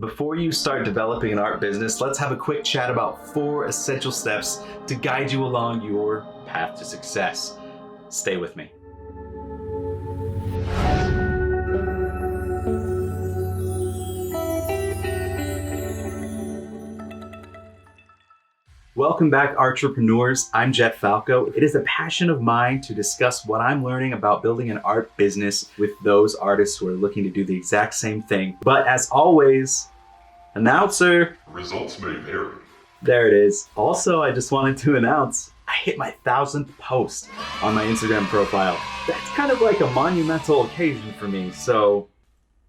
Before you start developing an art business, let's have a quick chat about 4 essential steps to guide you along your path to success. Stay with me. Welcome back, entrepreneurs. I'm JetFalco. It is a passion of mine to discuss what I'm learning about building an art business with those artists who are looking to do the exact same thing. But as always, announcer. Results may vary. There it is. Also, I just wanted to announce I hit my 1,000th post on my Instagram profile. That's kind of like a monumental occasion for me. So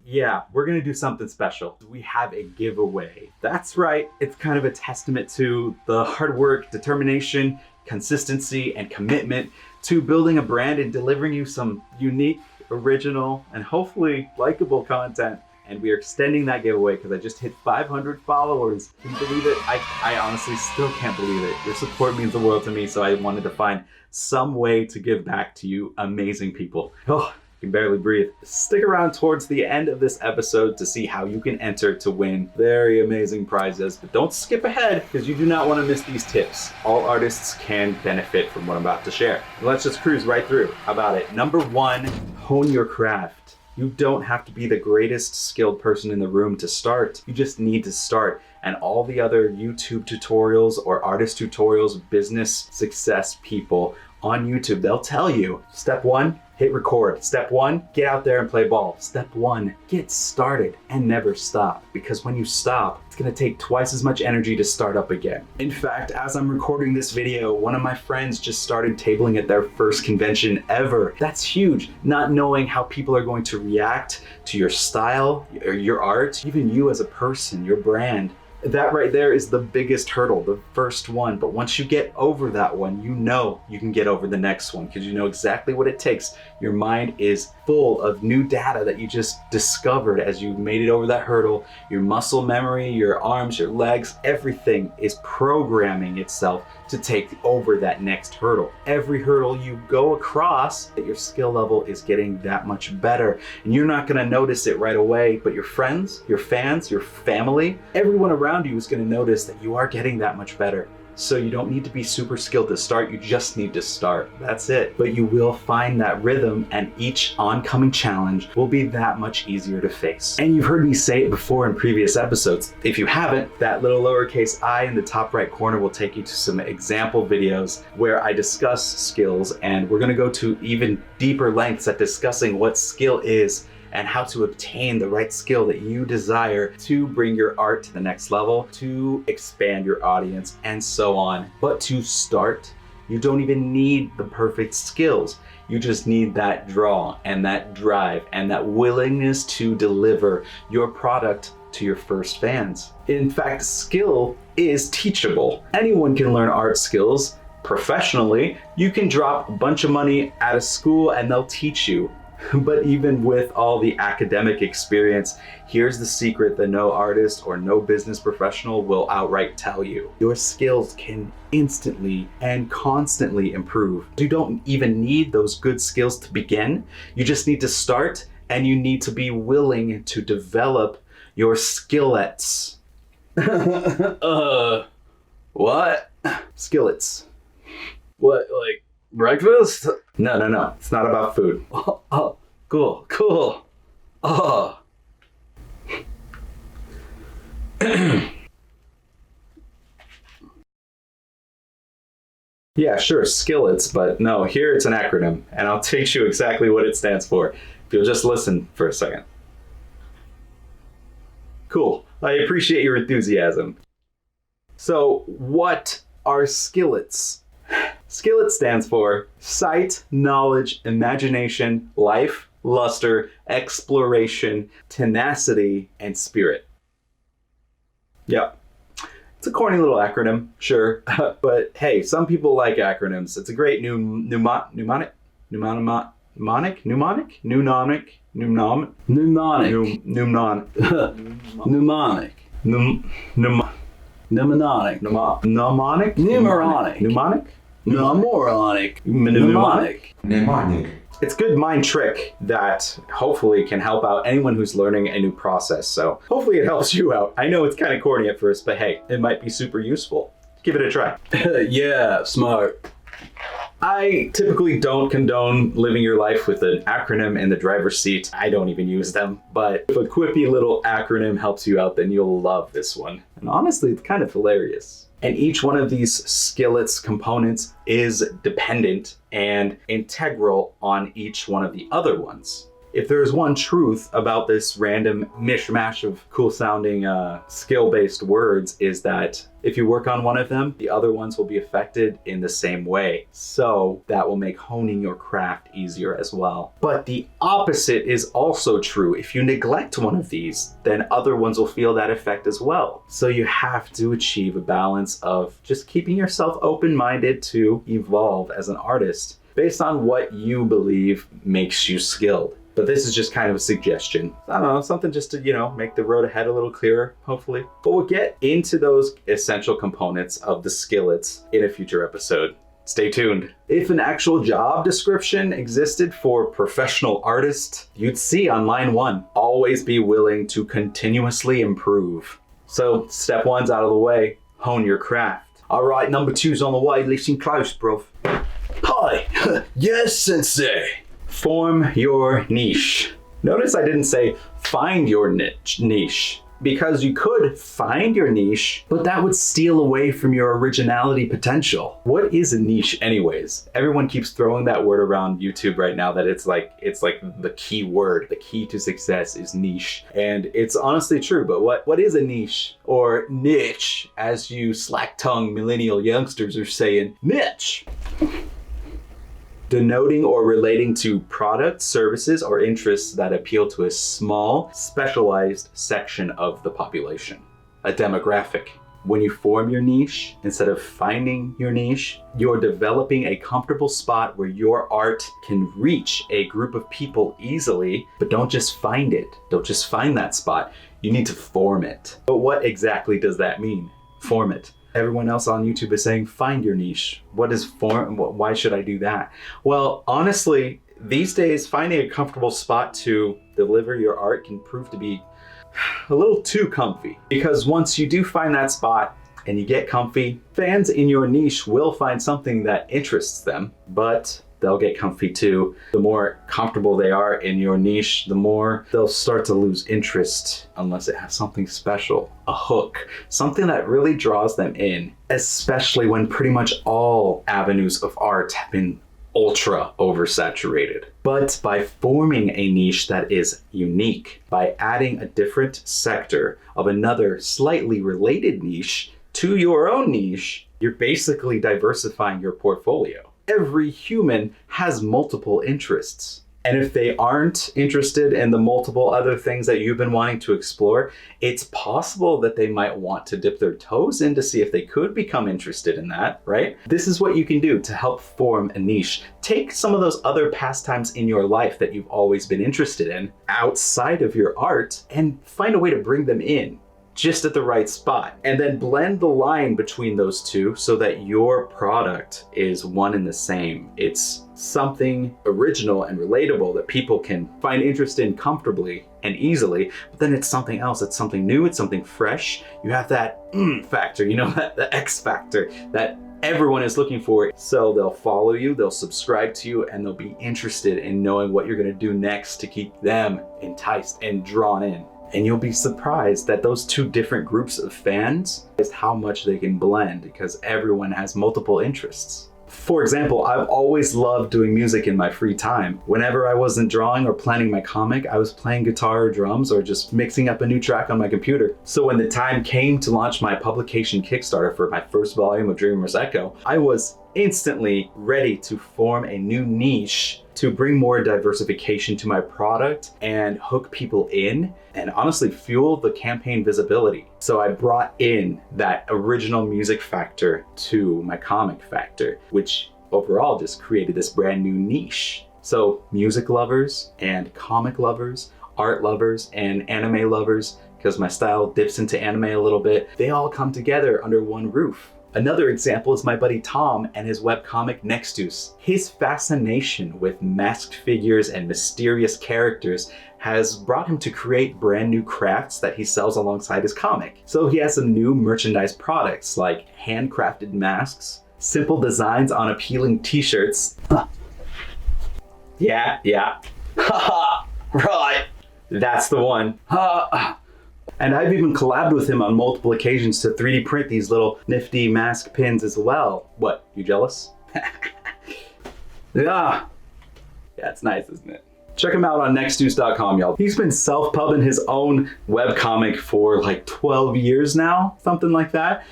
yeah, we're gonna do something special. We have a giveaway. That's right, it's kind of a testament to the hard work, determination, consistency, and commitment to building a brand and delivering you some unique, original, and hopefully likable content. And we are extending that giveaway because I just hit 500 followers. Can you believe it? I honestly still can't believe it. Your support means the world to me, so I wanted to find some way to give back to you amazing people. Oh, I can barely breathe. Stick around towards the end of this episode to see how you can enter to win very amazing prizes. But don't skip ahead because you do not want to miss these tips. All artists can benefit from what I'm about to share. Let's just cruise right through. How about it? Number 1, hone your craft. You don't have to be the greatest skilled person in the room to start. You just need to start. And all the other YouTube tutorials or artist tutorials, business success people on YouTube, they'll tell you, step 1, hit record. Step 1, get out there and play ball. Step 1, get started and never stop. Because when you stop, it's gonna take twice as much energy to start up again. In fact, as I'm recording this video, one of my friends just started tabling at their first convention ever. That's huge. Not knowing how people are going to react to your style, or your art, even you as a person, your brand. That right there is the biggest hurdle, the first one. But once you get over that one, you know you can get over the next one because you know exactly what it takes. Your mind is full of new data that you just discovered as you made it over that hurdle. Your muscle memory, your arms, your legs, everything is programming itself to take over that next hurdle. Every hurdle you go across, your skill level is getting that much better. And you're not gonna notice it right away, but your friends, your fans, your family, everyone around you is gonna notice that you are getting that much better. So you don't need to be super skilled to start, you just need to start. That's it. But you will find that rhythm and each oncoming challenge will be that much easier to face. And you've heard me say it before in previous episodes. If you haven't, that little lowercase I in the top right corner will take you to some example videos where I discuss skills, and we're gonna go to even deeper lengths at discussing what skill is and how to obtain the right skill that you desire to bring your art to the next level, to expand your audience, and so on. But to start, you don't even need the perfect skills. You just need that draw and that drive and that willingness to deliver your product to your first fans. In fact, skill is teachable. Anyone can learn art skills professionally. You can drop a bunch of money at a school and they'll teach you. But even with all the academic experience, here's the secret that no artist or no business professional will outright tell you. Your skills can instantly and constantly improve. You don't even need those good skills to begin. You just need to start, and you need to be willing to develop your skillets. What? Skillets. What, like breakfast? No. It's not about food. Oh, cool. Oh. Yeah, sure, skillets, but no, here it's an acronym, and I'll teach you exactly what it stands for if you'll just listen for a second. Cool. I appreciate your enthusiasm. So, what are skillets? Skillet stands for sight, knowledge, imagination, life, luster, exploration, tenacity, and spirit. Yep. It's a corny little acronym, sure, but hey, some people like acronyms. It's a great mnemonic. It's a good mind trick that hopefully can help out anyone who's learning a new process. So hopefully it helps you out. I know it's kind of corny at first, but hey, it might be super useful. Give it a try. Yeah, smart. I typically don't condone living your life with an acronym in the driver's seat. I don't even use them, but if a quippy little acronym helps you out, then you'll love this one. And honestly, it's kind of hilarious. And each one of these skillets components is dependent and integral on each one of the other ones. If there is one truth about this random mishmash of cool sounding skill-based words, is that if you work on one of them, the other ones will be affected in the same way. So that will make honing your craft easier as well. But the opposite is also true. If you neglect one of these, then other ones will feel that effect as well. So you have to achieve a balance of just keeping yourself open-minded to evolve as an artist based on what you believe makes you skilled. But this is just kind of a suggestion. I don't know, something just to, make the road ahead a little clearer, hopefully. But we'll get into those essential components of the skillets in a future episode. Stay tuned. If an actual job description existed for professional artists, you'd see on line 1, always be willing to continuously improve. So step 1's out of the way, hone your craft. All right, number 2's on the way, listen close, bruv. Hi. Yes, sensei. Form your niche. Notice I didn't say find your niche, because you could find your niche, but that would steal away from your originality potential. What is a niche anyways? Everyone keeps throwing that word around YouTube right now that it's like the key word. The key to success is niche. And it's honestly true, but what is a niche? Or niche, as you slack-tongued millennial youngsters are saying, niche. Denoting or relating to products, services, or interests that appeal to a small, specialized section of the population, a demographic. When you form your niche, instead of finding your niche, you're developing a comfortable spot where your art can reach a group of people easily, but don't just find it. Don't just find that spot. You need to form it. But what exactly does that mean? Form it. Everyone else on YouTube is saying, find your niche. What is form? Why should I do that? Well, honestly, these days, finding a comfortable spot to deliver your art can prove to be a little too comfy. Because once you do find that spot and you get comfy, fans in your niche will find something that interests them, but they'll get comfy too. The more comfortable they are in your niche, the more they'll start to lose interest unless it has something special, a hook, something that really draws them in, especially when pretty much all avenues of art have been ultra oversaturated. But by forming a niche that is unique, by adding a different sector of another slightly related niche to your own niche, you're basically diversifying your portfolio. Every human has multiple interests. And if they aren't interested in the multiple other things that you've been wanting to explore, it's possible that they might want to dip their toes in to see if they could become interested in that, right? This is what you can do to help form a niche. Take some of those other pastimes in your life that you've always been interested in outside of your art and find a way to bring them in just at the right spot. And then blend the line between those two so that your product is one and the same. It's something original and relatable that people can find interest in comfortably and easily, but then it's something else. It's something new, it's something fresh. You have that factor, that the X factor that everyone is looking for. So they'll follow you, they'll subscribe to you, and they'll be interested in knowing what you're gonna do next to keep them enticed and drawn in. And you'll be surprised that those two different groups of fans is how much they can blend because everyone has multiple interests. For example, I've always loved doing music in my free time. Whenever I wasn't drawing or planning my comic, I was playing guitar or drums or just mixing up a new track on my computer. So when the time came to launch my publication Kickstarter for my first volume of DreamersEcho, I was instantly ready to form a new niche to bring more diversification to my product and hook people in and honestly fuel the campaign visibility. So I brought in that original music factor to my comic factor, which overall just created this brand new niche. So music lovers and comic lovers, art lovers and anime lovers, because my style dips into anime a little bit, they all come together under one roof. Another example is my buddy Tom and his webcomic Nextus. His fascination with masked figures and mysterious characters has brought him to create brand new crafts that he sells alongside his comic. So he has some new merchandise products like handcrafted masks, simple designs on appealing t-shirts. Yeah. Haha, right. That's the one. And I've even collabed with him on multiple occasions to 3D print these little nifty mask pins as well. What, you jealous? Yeah, it's nice, isn't it? Check him out on nextjuice.com, y'all. He's been self-pubbing his own webcomic for like 12 years now, something like that.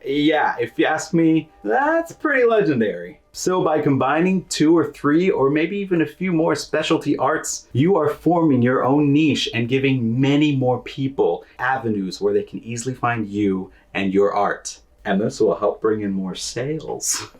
Yeah, if you ask me, that's pretty legendary. So by combining 2 or 3 or maybe even a few more specialty arts, you are forming your own niche and giving many more people avenues where they can easily find you and your art. And this will help bring in more sales.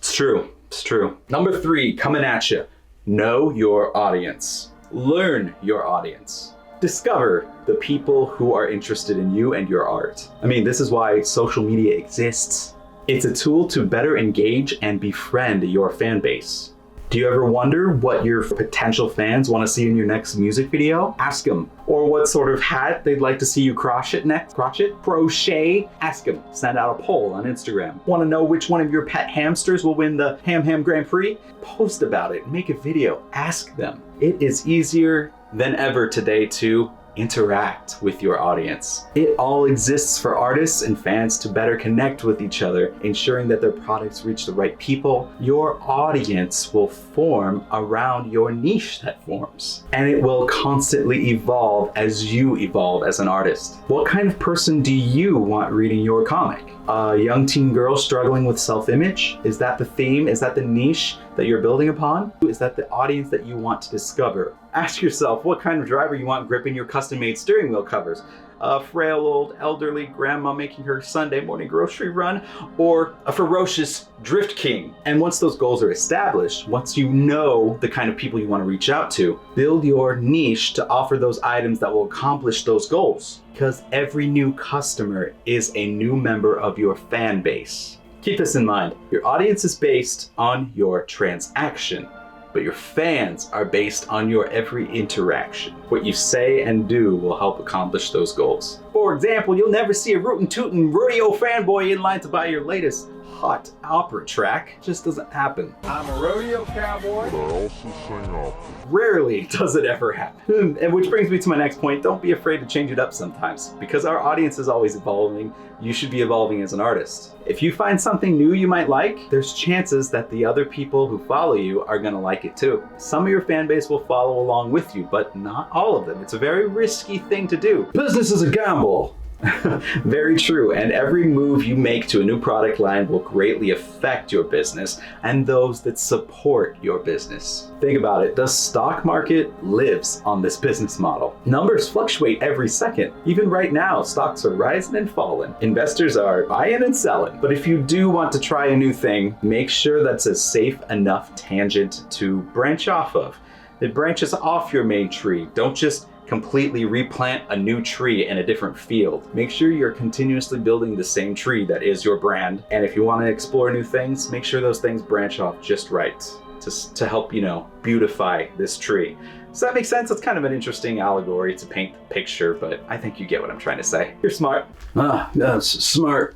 It's true. Number 3, coming at you. Know your audience. Learn your audience. Discover the people who are interested in you and your art. I mean, this is why social media exists. It's a tool to better engage and befriend your fan base. Do you ever wonder what your potential fans want to see in your next music video? Ask them. Or what sort of hat they'd like to see you crochet next? Crochet? Ask them. Send out a poll on Instagram. Want to know which one of your pet hamsters will win the Ham Grand Prix? Post about it. Make a video. Ask them. It is easier than ever today to interact with your audience. It all exists for artists and fans to better connect with each other, ensuring that their products reach the right people. Your audience will form around your niche that forms, and it will constantly evolve as you evolve as an artist. What kind of person do you want reading your comic? A young teen girl struggling with self-image? Is that the theme? Is that the niche that you're building upon? Is that the audience that you want to discover? Ask yourself what kind of driver you want gripping your custom-made steering wheel covers. A frail old elderly grandma making her Sunday morning grocery run, or a ferocious drift king. And once those goals are established, once you know the kind of people you want to reach out to, build your niche to offer those items that will accomplish those goals. Because every new customer is a new member of your fan base. Keep this in mind. Your audience is based on your transaction, but your fans are based on your every interaction. What you say and do will help accomplish those goals. For example, you'll never see a rootin' tootin' rodeo fanboy in line to buy your latest hot opera track. It just doesn't happen. I'm a rodeo cowboy, but I also sing opera. Rarely does it ever happen. And which brings me to my next point. Don't be afraid to change it up sometimes. Because our audience is always evolving, you should be evolving as an artist. If you find something new you might like, there's chances that the other people who follow you are gonna like it too. Some of your fan base will follow along with you, but not all of them. It's a very risky thing to do. Business is a gamble. Very true, and every move you make to a new product line will greatly affect your business and those that support your business. Think about it, the stock market lives on this business model. Numbers fluctuate every second. Even right now, stocks are rising and falling. Investors are buying and selling. But if you do want to try a new thing, make sure that's a safe enough tangent to branch off of. It branches off your main tree. Don't just completely replant a new tree in a different field. Make sure you're continuously building the same tree that is your brand. And if you want to explore new things, make sure those things branch off just right to help, beautify this tree. Does that make sense? It's kind of an interesting allegory to paint the picture, but I think you get what I'm trying to say. You're smart. That's smart.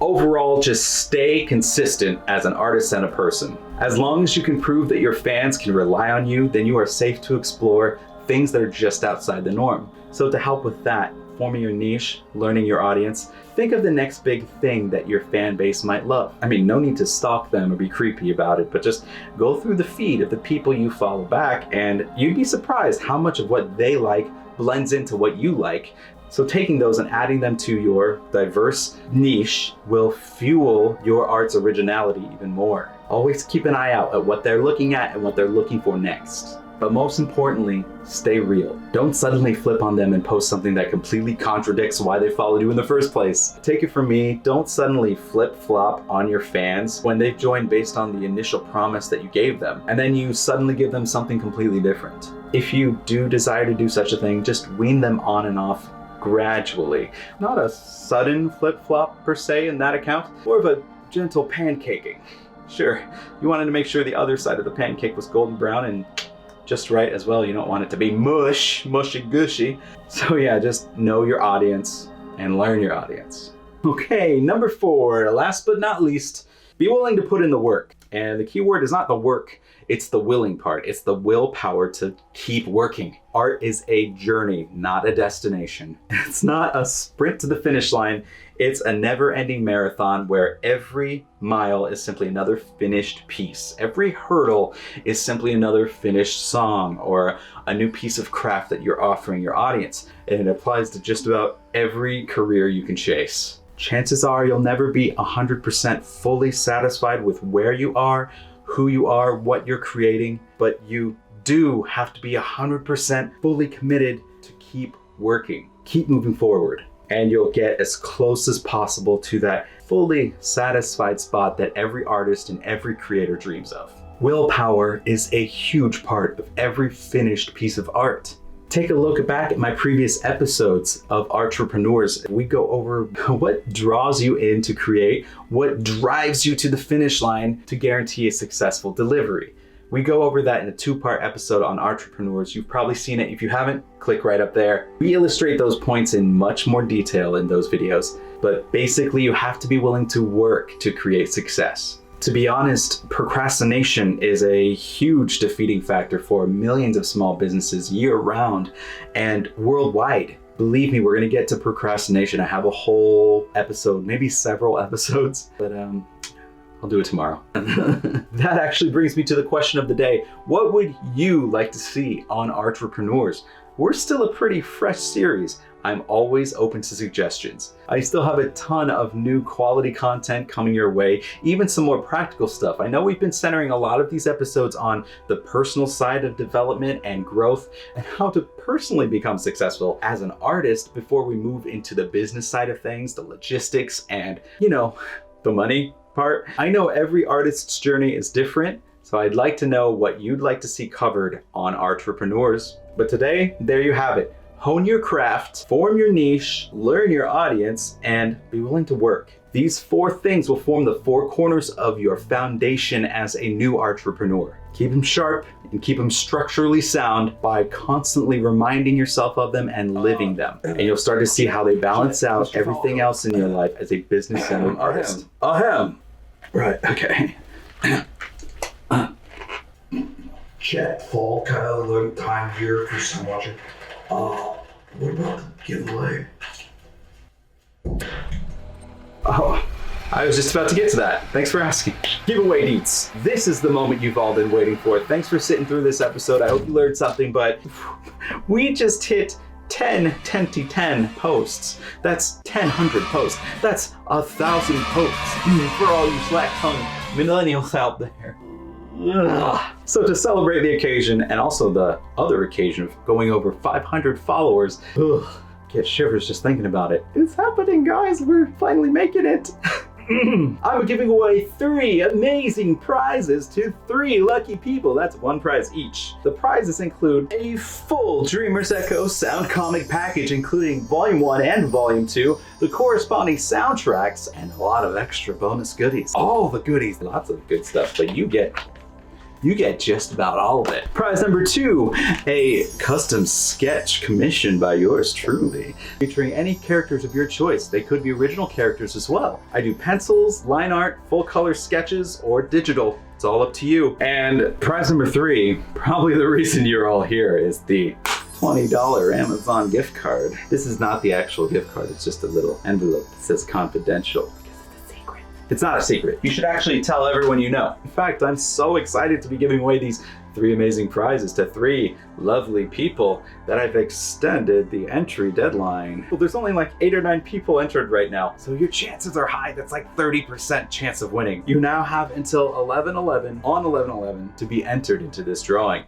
Overall, just stay consistent as an artist and a person. As long as you can prove that your fans can rely on you, then you are safe to explore things that are just outside the norm. So to help with that, forming your niche, learning your audience, think of the next big thing that your fan base might love. I mean, no need to stalk them or be creepy about it, but just go through the feed of the people you follow back, and you'd be surprised how much of what they like blends into what you like. So taking those and adding them to your diverse niche will fuel your art's originality even more. Always keep an eye out at what they're looking at and what they're looking for next. But most importantly, stay real. Don't suddenly flip on them and post something that completely contradicts why they followed you in the first place. Take it from me, don't suddenly flip-flop on your fans when they've joined based on the initial promise that you gave them, and then you suddenly give them something completely different. If you do desire to do such a thing, just wean them on and off gradually. Not a sudden flip-flop per se in that account, more of a gentle pancaking. Sure, you wanted to make sure the other side of the pancake was golden brown and just right as well. You don't want it to be mushy gushy. So yeah, just know your audience and learn your audience. Okay, number 4, last but not least, be willing to put in the work. And the key word is not the work, it's the willing part. It's the willpower to keep working. Art is a journey, not a destination. It's not a sprint to the finish line. It's a never-ending marathon where every mile is simply another finished piece. Every hurdle is simply another finished song or a new piece of craft that you're offering your audience. And it applies to just about every career you can chase. Chances are you'll never be 100% fully satisfied with where you are, who you are, what you're creating, but you do have to be 100% fully committed to keep working, keep moving forward, and you'll get as close as possible to that fully satisfied spot that every artist and every creator dreams of. Willpower is a huge part of every finished piece of art. Take a look back at my previous episodes of Entrepreneurs. We go over what draws you in to create, what drives you to the finish line to guarantee a successful delivery. We go over that in a 2-part episode on Entrepreneurs. You've probably seen it. If you haven't, click right up there. We illustrate those points in much more detail in those videos, but basically you have to be willing to work to create success. To be honest, procrastination is a huge defeating factor for millions of small businesses year-round and worldwide. Believe me, we're gonna get to procrastination. I have a whole episode, maybe several episodes, but I'll do it tomorrow. That actually brings me to the question of the day. What would you like to see on Entrepreneurs? We're still a pretty fresh series. I'm always open to suggestions. I still have a ton of new quality content coming your way, even some more practical stuff. I know we've been centering a lot of these episodes on the personal side of development and growth and how to personally become successful as an artist before we move into the business side of things, the logistics and, the money part. I know every artist's journey is different, so I'd like to know what you'd like to see covered on Entrepreneurs. But today, there you have it. Hone your craft, form your niche, learn your audience, and be willing to work. These 4 things will form the 4 corners of your foundation as a new entrepreneur. Keep them sharp and keep them structurally sound by constantly reminding yourself of them and living them. And you'll start to see how they balance out everything else in your life as a business-centered artist. Right, okay. JetFalco, look, time here for some watching. What about the giveaway? Oh, I was just about to get to that. Thanks for asking. Giveaway deets. This is the moment you've all been waiting for. Thanks for sitting through this episode. I hope you learned something, but we just hit 10 posts. That's 1,000 posts. That's 1,000 posts for all you slack-tongued millennials out there. Ugh. So to celebrate the occasion and also the other occasion of going over 500 followers, get shivers just thinking about it. It's happening, guys. We're finally making it. I'm giving away 3 amazing prizes to 3 lucky people. That's 1 prize each. The prizes include a full DreamersEcho sound comic package, including Volume 1 and Volume 2, the corresponding soundtracks, and a lot of extra bonus goodies. All the goodies, lots of good stuff, but you get just about all of it. Prize number 2, a custom sketch commissioned by yours truly, featuring any characters of your choice. They could be original characters as well. I do pencils, line art, full color sketches, or digital. It's all up to you. And prize number 3, probably the reason you're all here, is the $20 Amazon gift card. This is not the actual gift card, it's just a little envelope that says confidential. It's not a secret. You should actually tell everyone you know. In fact, I'm so excited to be giving away these 3 amazing prizes to 3 lovely people that I've extended the entry deadline. Well, there's only like 8 or 9 people entered right now, so your chances are high. That's like 30% chance of winning. You now have until 11/11 on 11/11 to be entered into this drawing.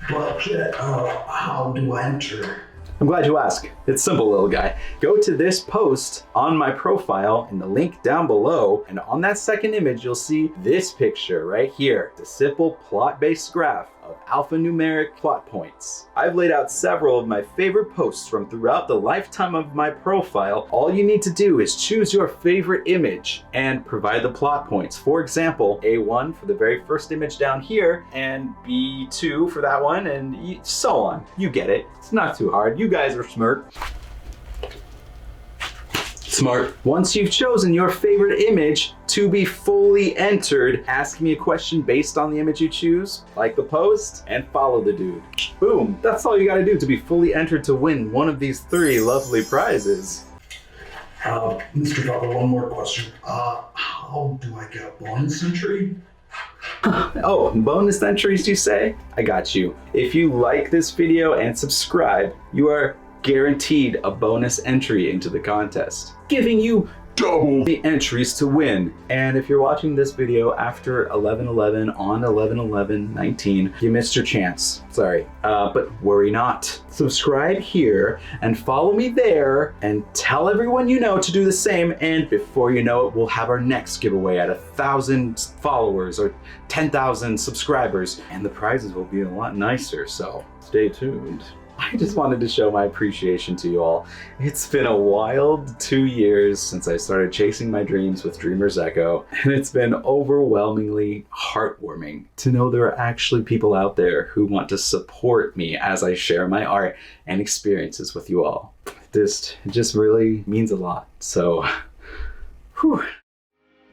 Well, Jet, how do I enter? I'm glad you asked. It's simple, little guy. Go to this post on my profile in the link down below, and on that second image, you'll see this picture right here. It's a simple plot-based graph of alphanumeric plot points. I've laid out several of my favorite posts from throughout the lifetime of my profile. All you need to do is choose your favorite image and provide the plot points. For example, A1 for the very first image down here, and B2 for that one, and so on. You get it. It's not too hard. You guys are smart. Smart. Once you've chosen your favorite image to be fully entered, ask me a question based on the image you choose, like the post, and follow the dude. Boom. That's all you gotta do to be fully entered to win one of these 3 lovely prizes. Mr. Falco, one more question. How do I get a bonus entry? Oh, bonus entries you say? I got you. If you like this video and subscribe, you are guaranteed a bonus entry into the contest, giving you double the entries to win. And if you're watching this video after 11/11 on 11/11/19, you missed your chance. Sorry, but worry not. Subscribe here and follow me there, and tell everyone you know to do the same. And before you know it, we'll have our next giveaway at 1,000 followers or 10,000 subscribers, and the prizes will be a lot nicer. So stay tuned. I just wanted to show my appreciation to you all. It's been a wild 2 years since I started chasing my dreams with DreamersEcho, and it's been overwhelmingly heartwarming to know there are actually people out there who want to support me as I share my art and experiences with you all. It just really means a lot. So, whew.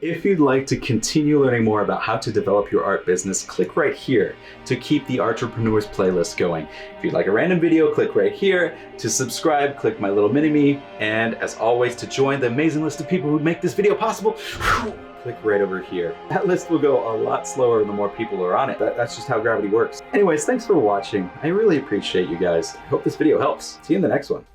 If you'd like to continue learning more about how to develop your art business, click right here to keep the Entrepreneurs playlist going. If you'd like a random video, click right here. To subscribe, click my little mini-me. And as always, to join the amazing list of people who make this video possible, click right over here. That list will go a lot slower the more people are on it. That's just how gravity works. Anyways, thanks for watching. I really appreciate you guys. I hope this video helps. See you in the next one.